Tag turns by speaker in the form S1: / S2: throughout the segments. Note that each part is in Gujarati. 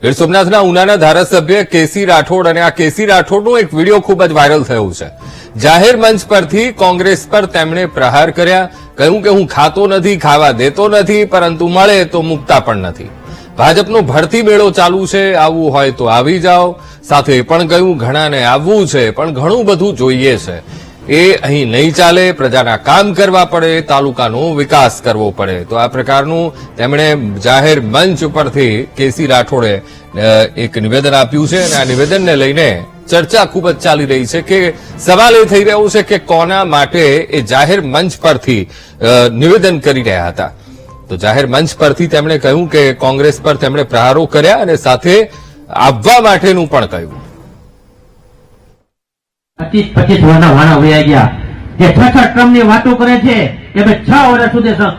S1: ગીર સોમનાથના ઉનાના ધારાસભ્ય કેસી રાઠોડ અને આ કેસી રાઠોડનો એક વિડીયો ખૂબ જ વાયરલ થયો છે। જાહેર મંચ પરથી કોંગ્રેસ પર તેમણે પ્રહાર કર્યા, કહ્યું કે હું ખાતો નથી, ખાવા દેતો નથી, પરંતુ મળે તો મૂકતા પણ નથી। ભાજપનો ભરતી મેળો ચાલુ છે, આવવું હોય તો આવી જાઓ। સાથે એ પણ કહ્યું ઘણાને આવવું છે પણ ઘણું બધું જોઈએ છે, એ અહીં નહીં ચાલે, પ્રજાના કામ કરવા પડે, તાલુકાનો વિકાસ કરવો પડે। તો આ પ્રકારનું તેમણે જાહેર મંચ પરથી કેસી રાઠોડે એક નિવેદન આપ્યું છે અને આ નિવેદનને લઈને ચર્ચા ખૂબ જ ચાલી રહી છે કે સવાલ એ થઈ રહ્યો છે કે કોના માટે એ જાહેર મંચ પરથી નિવેદન કરી રહ્યા હતા। તો જાહેર મંચ પરથી તેમણે કહ્યું કે કોંગ્રેસ પર તેમણે પ્રહારો કર્યા અને સાથે આવવા માટેનું પણ કહ્યું।
S2: 25 વર્ષના વાણા વયા ગયા જે 6 ટ્રમ્પ ની વાતો કરે છે કે ભાઈ 6 વર્ષ સુધી 6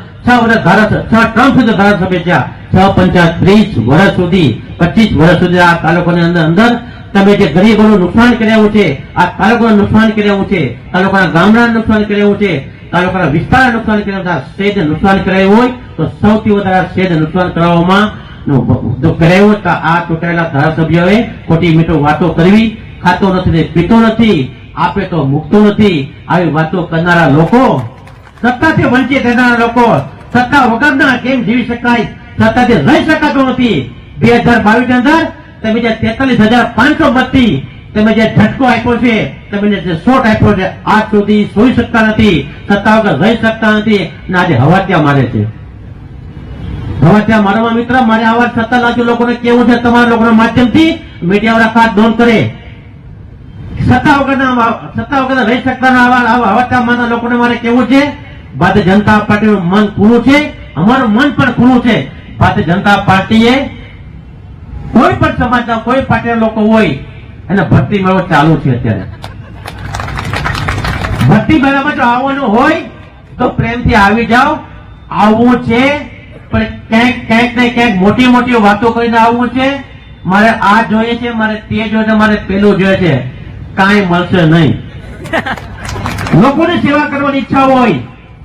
S2: ટ્રમ્પ સુધી ધારાસભ્ય છે, 6 પંચાયત 30 વર્ષ સુધી 25 વર્ષ સુધી આ તાલુકાની અંદર તમે જે ગરીબોનું નુકસાન કર્યું છે, આ તાલુકાનું નુકસાન કર્યું છે, તાલુકાના ગામડાનું નુકસાન કર્યું છે, તાલુકાના વિસ્તારનું નુકસાન કર્યું છે, શહેરને નુકસાન કરાયું હોય તો સૌથી વધારે શહેરને નુકસાન કરવામાં કરાયું તો આ ચૂંટાયેલા ધારાસભ્યોએ ખોટી મીઠું વાતો કરવી, ખાતો નથી, પીતો નથી, આપે તો મૂકતો નથી, આવી વાતો કરનારા લોકો, સત્તાથી વંચિત રહેનારા લોકો, સત્તા વગરના કેમ જીવી શકાય, સત્તાથી રહી શકાતું નથી। 2022 ની અંદર તમે જે 43,500 મતથી તમે જે ઝટકો આપ્યો છે, તમે જે શોટ આપ્યો છે, આજ સુધી સોઈ શકતા નથી, સત્તા વગર રહી શકતા નથી અને આજે હવાત્યા મારે છે। હવાત્યા મારવા મિત્ર મારે આવા સત્તા લાગુ લોકોને કેવું છે, તમારા લોકોના માધ્યમથી મીડિયાવાળા ખાસ નોંધ કરે, સત્તા વગર રહી શકતા આવા હવાત્યા મારનાર લોકોને મારે કેવું છે, ભારતીય જનતા પાર્ટીનું મન ખુલ્લું છે, અમારું મન પણ ખુલ્લું છે। ભારતીય જનતા પાર્ટીએ કોઈ પણ સમાજના કોઈ પાર્ટીના લોકો હોય એને ભરતી મેળો ચાલુ છે। અત્યારે ભરતી મેળામાં જો આવવાનું હોય તો પ્રેમથી આવી જાઓ, આવવું છે પણ ક્યાંક ને ક્યાંક મોટી મોટી વાતો કરીને આવવું છે, મારે આ જોઈએ છે, મારે તે જોઈએ છે, મારે પેલું જોઈએ છે, કાંઈ મળશે નહીં। લોકોની સેવા કરવાની ઈચ્છા હોય,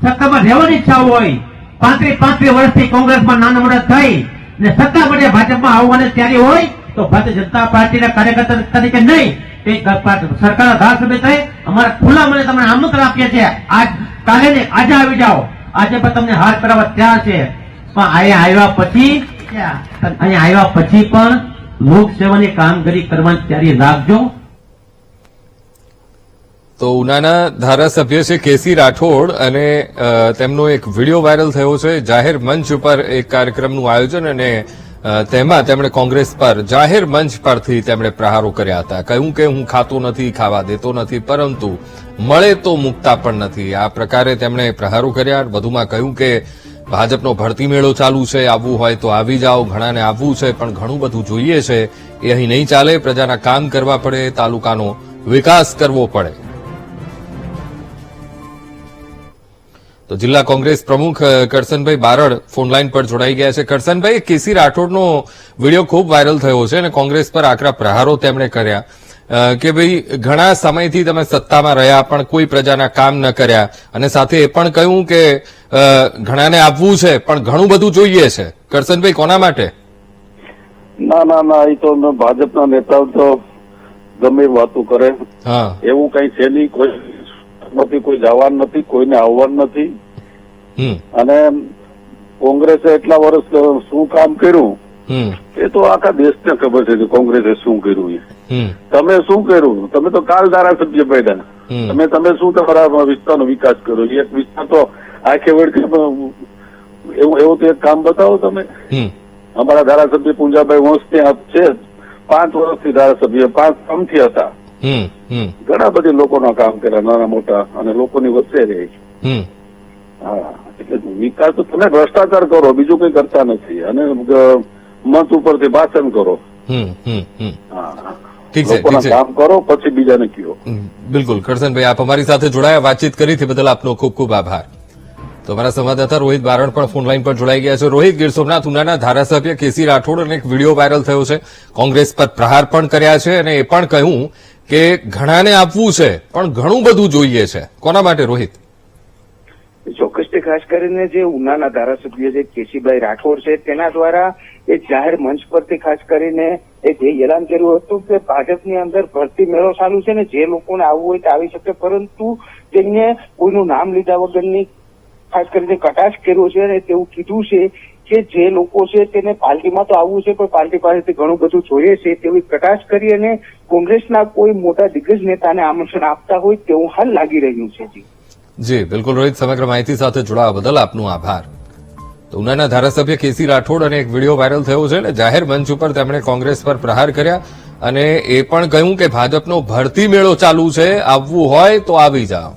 S2: સત્તામાં રહેવાની ઈચ્છા હોય, 35 વર્ષથી કોંગ્રેસમાં નાના મોટા થઈ ને સત્તા માટે ભાજપમાં આવવાની તૈયારી હોય તો ભારતીય જનતા પાર્ટીના કાર્યકર્તા તરીકે નહીં, સરકારના ધારાસભ્ય થઈ અમારા ખુલ્લા મને તમને આમંત્રણ આપીએ છીએ, આજ કાલે ને આજે આવી જાઓ, આજે પણ તમને હાથ કરાવવા તૈયાર છે। પણ અહીંયા આવ્યા પછી પણ લોક સેવાની કામગીરી કરવાની તૈયારી રાખજો।
S1: તો ઉનાના ધારાસભ્ય છે કેસી રાઠોડ અને તેમનો એક વિડીયો વાયરલ થયો છે। જાહેર મંચ ઉપર એક કાર્યક્રમનું આયોજન અને તેમાં તેમણે કોંગ્રેસ પર જાહેર મંચ પરથી તેમણે પ્રહારો કર્યા હતા, કહ્યું કે હું ખાતો નથી, ખાવા દેતો નથી, પરંતુ મળે તો મૂકતા પણ નથી। આ પ્રકારે તેમણે પ્રહારો કર્યા। વધુમાં કહ્યું કે ભાજપનો ભરતી મેળો ચાલુ છે, આવવું હોય તો આવી જાઓ, ઘણાને આવવું છે પણ ઘણું બધું જોઈએ છે, એ અહીં નહીં ચાલે, પ્રજાના કામ કરવા પડે, તાલુકાનો વિકાસ કરવો પડે। તો જિલ્લા કોંગ્રેસ પ્રમુખ કરસનભાઈ બારડ ફોનલાઈન પર જોડાઈ ગયા છે। કરસનભાઈ, કેસી રાઠોડનો વિડીયો ખૂબ વાયરલ થયો છે અને કોંગ્રેસ પર આકરા પ્રહારો તેમણે કર્યા કે ભાઈ ઘણા સમયથી તમે સત્તામાં રહ્યા પણ કોઈ પ્રજાના કામ ન કર્યા અને સાથે એ પણ કહ્યું કે ઘણાને આવવું છે પણ ઘણું બધું જોઈએ છે। કરસનભાઈ, કોના માટે?
S3: ના એ તો ભાજપના નેતાઓ તો ગમે વાતો કરે, એવું કઈ છે નહીં, કોઈ જવાનું નથી, કોઈને આવવાનું નથી। અને કોંગ્રેસે એટલા વર્ષ શું કામ કર્યું એ તો આખા દેશને ખબર છે કે કોંગ્રેસે શું કર્યું। તમે શું કર્યું? તમે તો કાલ ધારાસભ્ય પડ્યા, તમે શું તમારા વિસ્તારનો વિકાસ કર્યો? એક વિસ્તાર તો આખે વડકે એવું તો એક કામ બતાવો તમે। અમારા ધારાસભ્ય પૂંજાભાઈ વંશ ત્યાં છે, 5 વર્ષથી ધારાસભ્ય, 5 કમથી હતા, ઘણા બધી લોકોના કામ કર્યા નાના મોટા અને લોકોની વચ્ચે રહે। હા, એટલે વિકાસ તો તમે ભ્રષ્ટાચાર કરો, બીજું કઈ કરતા નથી, અને મત ઉપરથી ભાષણ કરો, લોકોના કામ કરો, પછી બીજાને કહો।
S1: બિલકુલ કરસનભાઈ, આપ અમારી સાથે જોડાયા, વાતચીત કરી તે બદલ આપનો ખૂબ ખૂબ આભાર। તો અમારા સંવાદદાતા રોહિત બારણ પણ ફોનલાઈન પર જોડાઈ ગયા છે। રોહિત, ગીર સોમનાથ ઉનાના ધારાસભ્ય કેસી રાઠોડ અને એક વિડીયો વાયરલ થયો છે, કોંગ્રેસ પર પ્રહાર પણ કર્યા છે અને એ પણ કહ્યું કે ઘણાને આપવું છે પણ ઘણું બધું જોઈએ છે, કોના માટે રોહિત?
S4: ચોક્કસ ખાસ કરીને જે ઉનાના ધારાસભ્ય છે કેસીભાઈ રાઠોડ છે તેના દ્વારા એ જાહેર મંચ પરથી ખાસ કરીને એક એ એલાન કર્યું હતું કે ભાજપની અંદર ભરતી મેળો ચાલુ છે ને જે લોકોને આવવું હોય તે આવી શકે, પરંતુ તેમને કોઈનું નામ લીધા વગરની ખાસ કરીને કટાક્ષ કર્યો છે અને તેવું કીધું છે કે જે લોકો છે તેને પાર્ટીમાં તો આવવું છે પણ પાર્ટી પાસેથી ઘણું બધું જોઈએ છે તેવી કટાક્ષ કરી અને કોંગ્રેસના કોઈ મોટા દિગ્ગજ નેતાને આમંત્રણ આપતા હોય તેવું હાલ લાગી રહ્યું છે.
S1: જી બિલકુલ રોહિત, સમગ્ર માહિતી સાથે જોડાવા બદલ આપનો આભાર. તો ઉનાના ધારાસભ્ય કેસી રાઠોડ અને એક વિડીયો વાયરલ થયો છે ને જાહેર મંચ ઉપર તેમણે કોંગ્રેસ પર પ્રહાર કર્યા અને એ પણ કહ્યું કે ભાજપનો ભરતી મેળો ચાલુ છે, આવવું હોય તો આવી જાઓ.